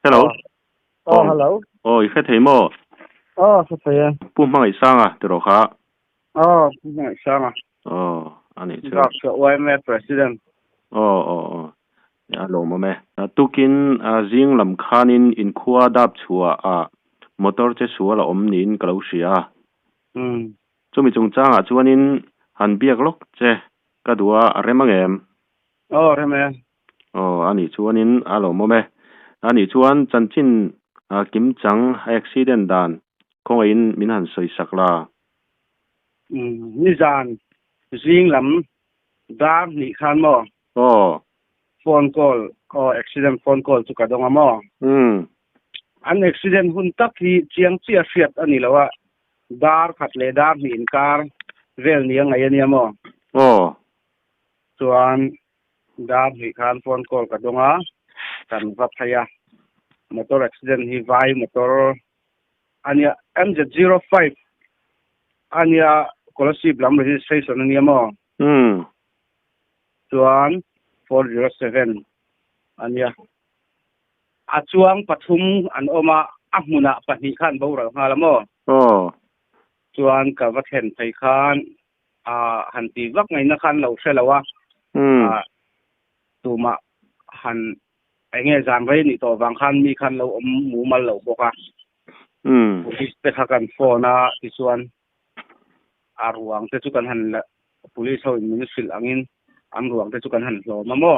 hello. Hello. Ich hätte mo. Saya. Pumpang isang tero kha. Sama. Ani chu. Dr. OMF President. Ya lo mo me. Tukin zing lam khanin in khuwa dap chua motor che suala omnin kalau sia. Chumi chung changa chuanin han biak lok che kadua remangem. Reme. Ani chuanin alo mo me. Ani chuan chanchin kim chang accident dan kong in min han soi sakla. Nizan zing lam dar ni khan mo. Phone call accident phone call chu kadonga mo. An accident hun tak hi chiang chia fiat ani lawa dar khat le dar ni in car vel ni ngai ani mo. Chuan dar ni khan phone call kadonga kan va phaya motor accident hi vai motor ania MZ05 ania scholarship lam registration ani mo. Chuan 407 ania achuang pathum an oma ahmuna pahni khan bora halamo chuan ka vathen thai khan hanti vak ngai na khan lo selawa tuma han enge jam vai ni to wang khan mi khan lo mu mal lo boka police pe khan phone ti chuan arwang te chu kan han la police ho municipal angin amruang te chu kan han lo mamo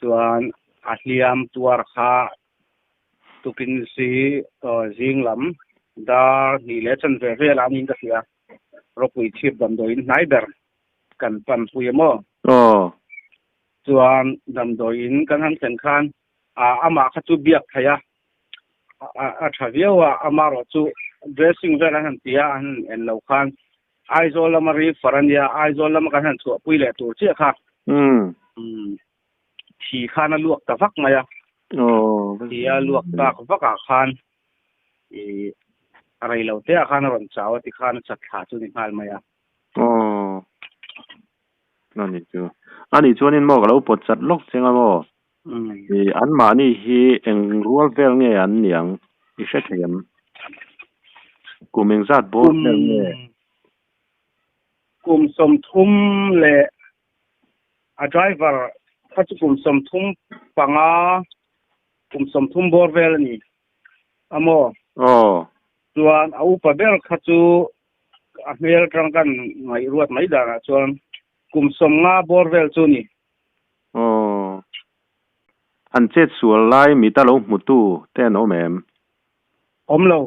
chuan ahliam tuar kha tukin si jinglam da ni le chan ve ve la nin ka sia ropui chip dam do in naiber kan pan puyemo chuan dam do in kan han sen khan ama kha chu biak thaya thaviawa amaro chu dressing vela han tia an en lo khan aizol amari farania aizol lam kan han chu puile tur che kha thì khana luộc ta vắc mày thì luộc ta vắc cả khan thì rai lâu thế khana ron cháo thì khana chặt thả chu ni hal mày nani chu ani chuanin mo galo pot chat lok chenga mo thì an ma ni hi eng rual vel nge an niang I se them kumeng zat bo vel nge kum som thum le a driver khatu kum som thum panga kum som thum borvel ni amo chuan au pa ber khatu a mel tang kan ngai ruat mai da chuan kum som nga borvel chu ni an chet sual lai mi ta lo mutu ten omem omlo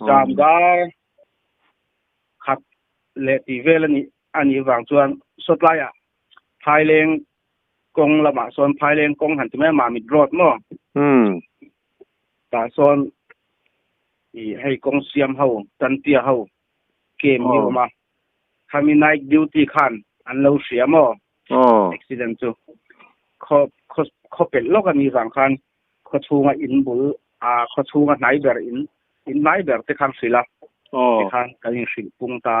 jam dar khat le ti vel ani wang chuan sotlaya Thailand kong lama son Thailand kong han tume ma mi drot mo ta son I hay kong siam ho tan tia ho kem ni ma kami night duty khan an lo siam mo accident chu kho pel lok ani wang khan kho chunga in bul kho chunga nai ber in nai ber te khan sila te khan kaling sil pung ta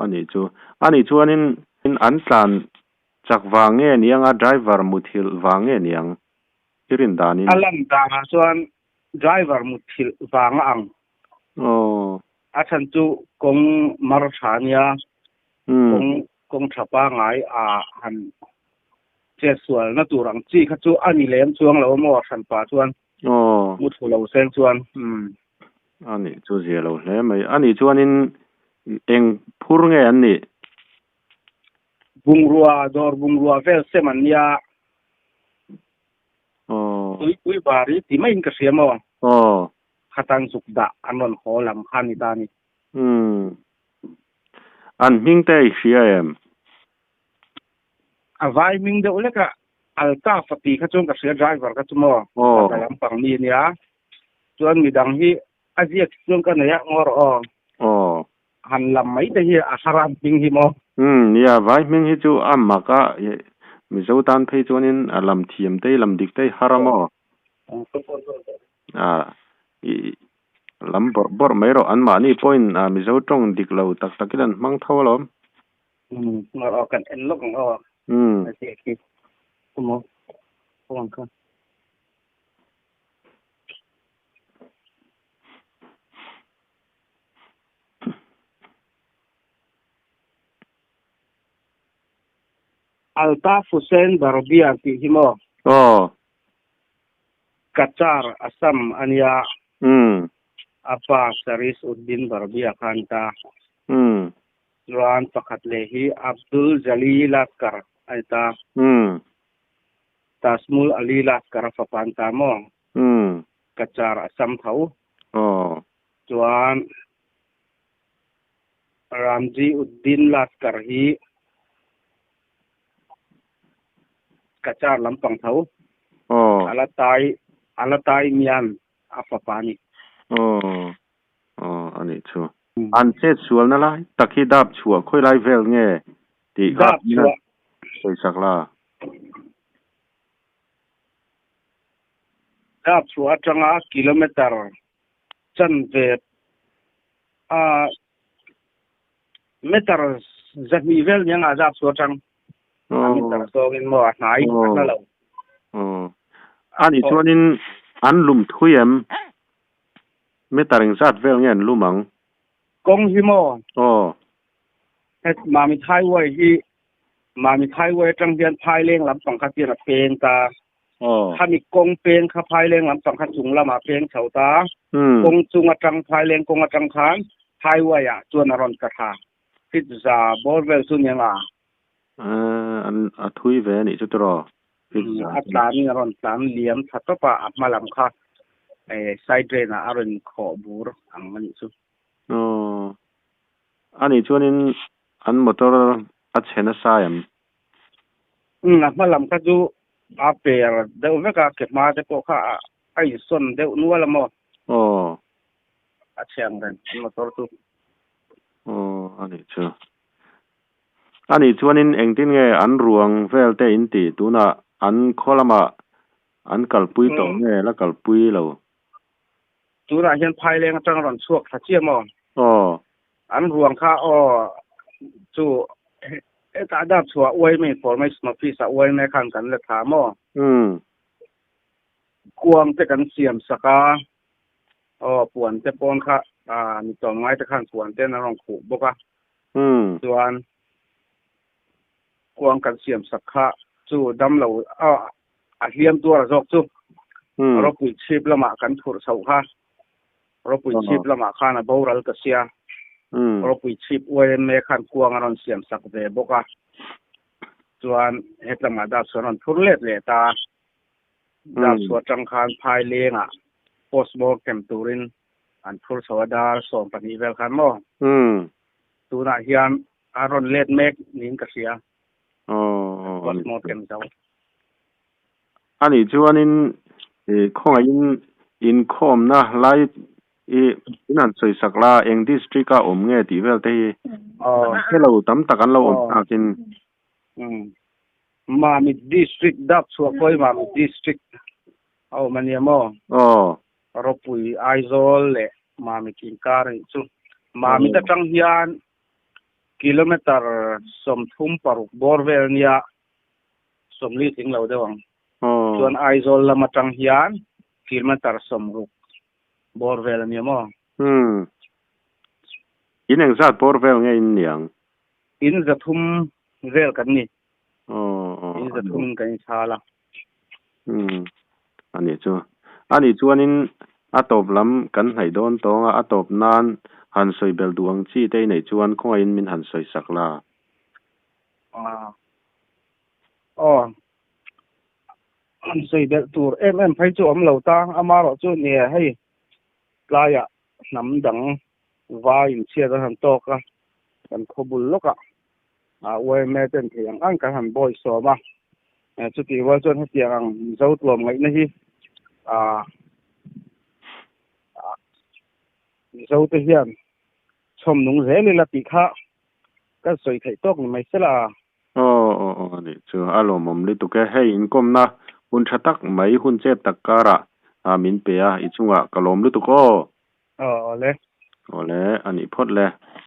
ani chu anin in an tlan chak wange nianga driver muthil wange niang irin danin alam da chuan driver muthil wanga ang athan chu kong marthania kong thapa ngai han che sual na turang chi kha chu ani lem chuang lo mo san pa chuan muthu lo seng chuan ani chu zelo hle mai ani chuanin eng phur nge an ni bungrua vel semania ui bari ti mai ka siamo khatang sukda anon kholam khani tani an mingte siam avai ming de uleka alta fati khachon ka sia driver ka chumo kalam pang ni nia chuan midang hi aziak chung ka ya ngor han lam mai te hi asaram ping hi mo ya vai ming hi chu amaka mi zo tan phei chuanin alam thiam te lam dik te haramo lam bor mai ro an ma ni point mi zo tong dik lo tak takilan mang thawlom ngor kan en lok ai ki kumo phone kan Altaf Hussein Barbia ti himo Qatar Assam ania apa Saris Uddin Barbia kanta Luan Pakatlehi Abdul Jalil Laskar aita Tasmul Ali Laskar Fapanta mo Qatar Assam thau Luan Ramzi Uddin Laskar hi Qatar Lampang thau Alatai mian apapani ani chu an che chual na lai takhi dap chua khoi lai vel nge ti dap chua soi sakla dap chua changa kilometer chan ve meter zami vel nyanga dap chua chang meter so in mo nai na lo ani chuanin an lum thuyem metaring zat vel ngen lumang kong hi mo het mami thai wai chang hian phai leng lam pang kha tia peng ta khami kong peng kha phai leng lam pang kha chung lama peng chauta kong chunga chang phai leng kong chang khan thai wai ya chuan ron ka tha fit za bor vel sun yanga an athui ve ni chutro atlan ni ron tlan liam thatpa apmalam kha side drain a aron kho bur ang mani chu ani chuanin an motor a chena sayam apmalam kha chu a per deu veka ke ma te ko kha ai son deu nuala mo a chang ren motor tu ani chuanin engtin nge an ruang velte in ti tuna an kholama an kalpui to nge la kalpui lo tuna hian phai leng atang ron chuak thachia mo an ruang kha chu eta dap chua oi me formation office a oi me khan kan le tha mo kuang te kan siam saka puan te pon kha ni tong ngai te khan puan te na rong khu boka chuan kuang kan siam sakha chu dam lo a hiam tur jok chu ro pui chip lama kan thur sau kha ro pui chip lama khana boral ka sia ro pui chip oi me khan kuang aron siam sak ve boka chuan hetlama da soron thurlet le ta da so tang khan phai lenga postmortem turin an thur sawadar som pani vel khan mo tuna hian aron let mek nin ka sia postmortem zau ani chuanin khonga in khom na lai inan soi sakla eng district a om nge ti vel te hello tam takan lo om takin mami district dap chua koi mami district maniamo ropui aizol le mami kinkar chu mami ta tang hian kilometer somthum paruk borvel nia somli ting lo dewang chuan aizol lama tang hian kilometer somruk borvel nia mo in exact borvel nge in niang in zathum vel kan ni in zathum kan sala ani chuanin atop lam kan hai don tonga atop nan han soi bel duang chi te nei chuan khonga in min han soi sakla han soi bel tur em phai chu om lo ta amaro chu ne hei laya nam dang vai in chia da han to ka kan khobul loka we me ten thiang an ka han boy so ma chu ti wa chon hetiang zo tlom ngai na hi zo te hian chom nung re le la ti kha ka soi thai tok ni mai sela ani chu alomom li tu ke hei in kom na hun thatak mai hun che takara min pe a ichunga kalom lu tu ko ole ani phot le